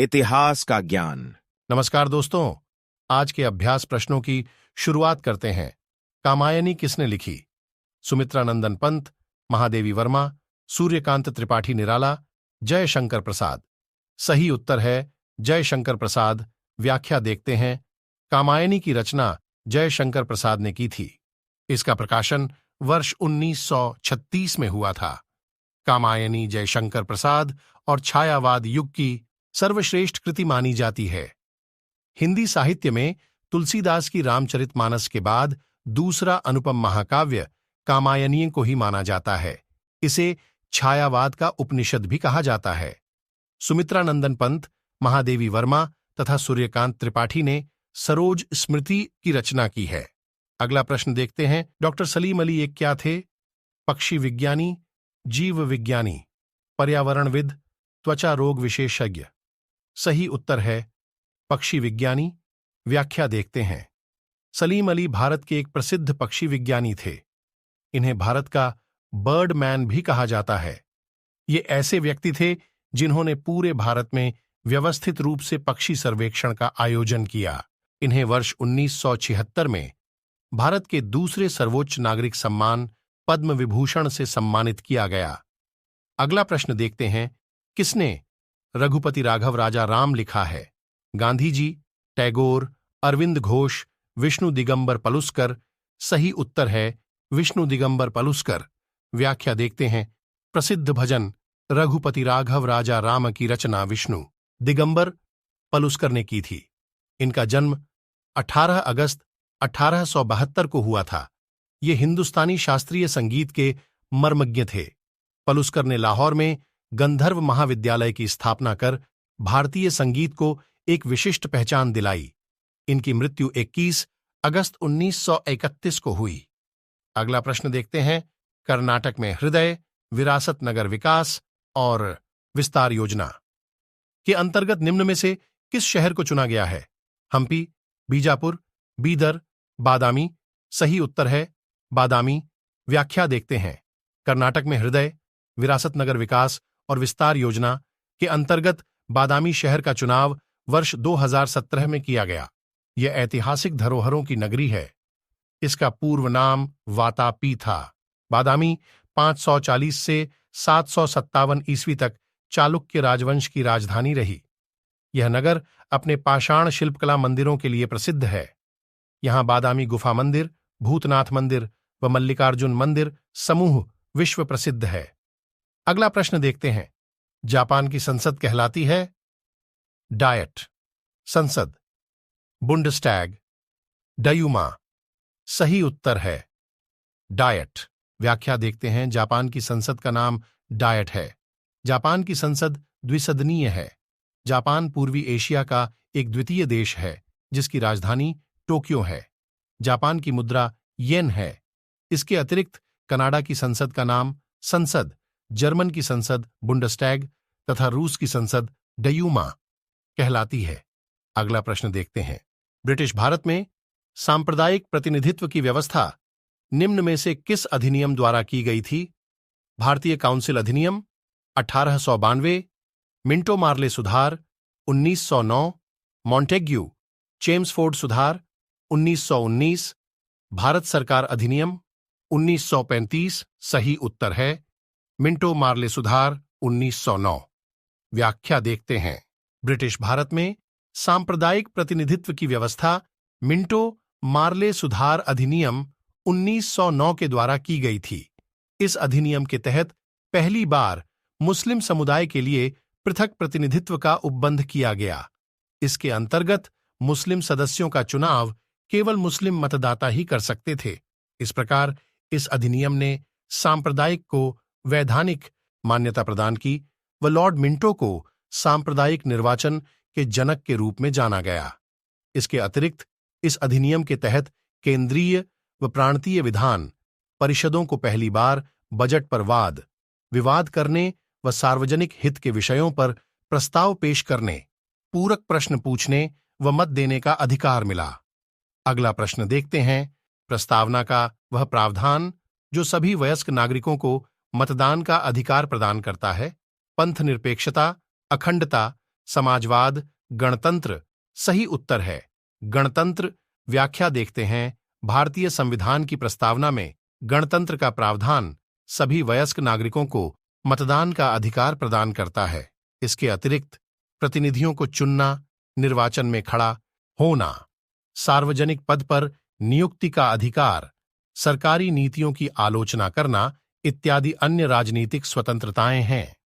इतिहास का ज्ञान। नमस्कार दोस्तों, आज के अभ्यास प्रश्नों की शुरुआत करते हैं। कामायनी किसने लिखी? सुमित्रा नंदन पंत, महादेवी वर्मा, सूर्यकांत त्रिपाठी निराला, जयशंकर प्रसाद। सही उत्तर है जयशंकर प्रसाद। व्याख्या देखते हैं। कामायनी की रचना जयशंकर प्रसाद ने की थी। इसका प्रकाशन वर्ष 1936 में हुआ था। कामायनी जयशंकर प्रसाद और छायावाद युग की सर्वश्रेष्ठ कृति मानी जाती है। हिंदी साहित्य में तुलसीदास की रामचरितमानस के बाद दूसरा अनुपम महाकाव्य कामायनी को ही माना जाता है। इसे छायावाद का उपनिषद भी कहा जाता है। सुमित्रा नंदन पंत, महादेवी वर्मा तथा सूर्यकांत त्रिपाठी ने सरोज स्मृति की रचना की है। अगला प्रश्न देखते हैं। डॉक्टर सलीम अली एक क्या थे? पक्षी विज्ञानी, जीव विज्ञानी, पर्यावरणविद, त्वचा रोग विशेषज्ञ। सही उत्तर है पक्षी विज्ञानी। व्याख्या देखते हैं। सलीम अली भारत के एक प्रसिद्ध पक्षी विज्ञानी थे। इन्हें भारत का बर्ड मैन भी कहा जाता है। ये ऐसे व्यक्ति थे जिन्होंने पूरे भारत में व्यवस्थित रूप से पक्षी सर्वेक्षण का आयोजन किया। इन्हें वर्ष 1976 में भारत के दूसरे सर्वोच्च नागरिक सम्मान पद्म विभूषण से सम्मानित किया गया। अगला प्रश्न देखते हैं। किसने रघुपति राघव राजा राम लिखा है? गांधी जी, टैगोर, अरविंद घोष, विष्णु दिगंबर पलुस्कर। सही उत्तर है विष्णु दिगंबर पलुस्कर। व्याख्या देखते हैं। प्रसिद्ध भजन रघुपति राघव राजा राम की रचना विष्णु दिगंबर पलुस्कर ने की थी। इनका जन्म 18 अगस्त 1872 को हुआ था। ये हिंदुस्तानी शास्त्रीय संगीत के मर्मज्ञ थे। पलुस्कर ने लाहौर में गंधर्व महाविद्यालय की स्थापना कर भारतीय संगीत को एक विशिष्ट पहचान दिलाई। इनकी मृत्यु 21 अगस्त 1931 को हुई। अगला प्रश्न देखते हैं। कर्नाटक में हृदय, विरासत नगर विकास और विस्तार योजना के अंतर्गत निम्न में से किस शहर को चुना गया है? हम्पी, बीजापुर, बीदर, बादामी। सही उत्तर है बादामी। व्याख्या देखते हैं। कर्नाटक में हृदय, विरासत नगर विकास और विस्तार योजना के अंतर्गत बादामी शहर का चुनाव वर्ष 2017 में किया गया। यह ऐतिहासिक धरोहरों की नगरी है। इसका पूर्व नाम वातापी था। बादामी 540 से 757 ईस्वी तक चालुक्य राजवंश की राजधानी रही। यह नगर अपने पाषाण शिल्पकला मंदिरों के लिए प्रसिद्ध है। यहां बादामी गुफा मंदिर, भूतनाथ मंदिर व मल्लिकार्जुन मंदिर समूह विश्व प्रसिद्ध है। अगला प्रश्न देखते हैं। जापान की संसद कहलाती है डायट, संसद, बुंडस्टैग, डयूमा। सही उत्तर है डायट। व्याख्या देखते हैं। जापान की संसद का नाम डायट है। जापान की संसद द्विसदनीय है। जापान पूर्वी एशिया का एक द्वितीय देश है जिसकी राजधानी टोक्यो है। जापान की मुद्रा येन है। इसके अतिरिक्त कनाडा की संसद का नाम संसद, जर्मन की संसद बुंडस्टैग तथा रूस की संसद डयूमा कहलाती है। अगला प्रश्न देखते हैं। ब्रिटिश भारत में सांप्रदायिक प्रतिनिधित्व की व्यवस्था निम्न में से किस अधिनियम द्वारा की गई थी? भारतीय काउंसिल अधिनियम 1892, मिंटो मार्ले सुधार 1909, मॉन्टेग्यू चेम्सफोर्ड सुधार 1919, भारत सरकार अधिनियम 1935। सही उत्तर है मिंटो मार्ले सुधार 1909। व्याख्या देखते हैं। ब्रिटिश भारत में सांप्रदायिक प्रतिनिधित्व की व्यवस्था मिंटो मार्ले सुधार अधिनियम 1909 के द्वारा की गई थी। इस अधिनियम के तहत पहली बार मुस्लिम समुदाय के लिए पृथक प्रतिनिधित्व का उपबंध किया गया। इसके अंतर्गत मुस्लिम सदस्यों का चुनाव केवल मुस्लिम मतदाता ही कर सकते थे। इस प्रकार इस अधिनियम ने सांप्रदायिक को वैधानिक मान्यता प्रदान की व लॉर्ड मिंटो को सांप्रदायिक निर्वाचन के जनक के रूप में जाना गया। इसके अतिरिक्त इस अधिनियम के तहत केंद्रीय व प्रांतीय विधान परिषदों को पहली बार बजट पर वाद विवाद करने व सार्वजनिक हित के विषयों पर प्रस्ताव पेश करने, पूरक प्रश्न पूछने व मत देने का अधिकार मिला। अगला प्रश्न देखते हैं। प्रस्तावना का वह प्रावधान जो सभी वयस्क नागरिकों को मतदान का अधिकार प्रदान करता है, पंथ निरपेक्षता, अखंडता, समाजवाद, गणतंत्र सही उत्तर है। गणतंत्र। व्याख्या देखते हैं। भारतीय संविधान की प्रस्तावना में गणतंत्र का प्रावधान सभी वयस्क नागरिकों को मतदान का अधिकार प्रदान करता है। इसके अतिरिक्त प्रतिनिधियों को चुनना, निर्वाचन में खड़ा होना, सार्वजनिक पद पर नियुक्ति का अधिकार, सरकारी नीतियों की आलोचना करना इत्यादि अन्य राजनीतिक स्वतंत्रताएं हैं।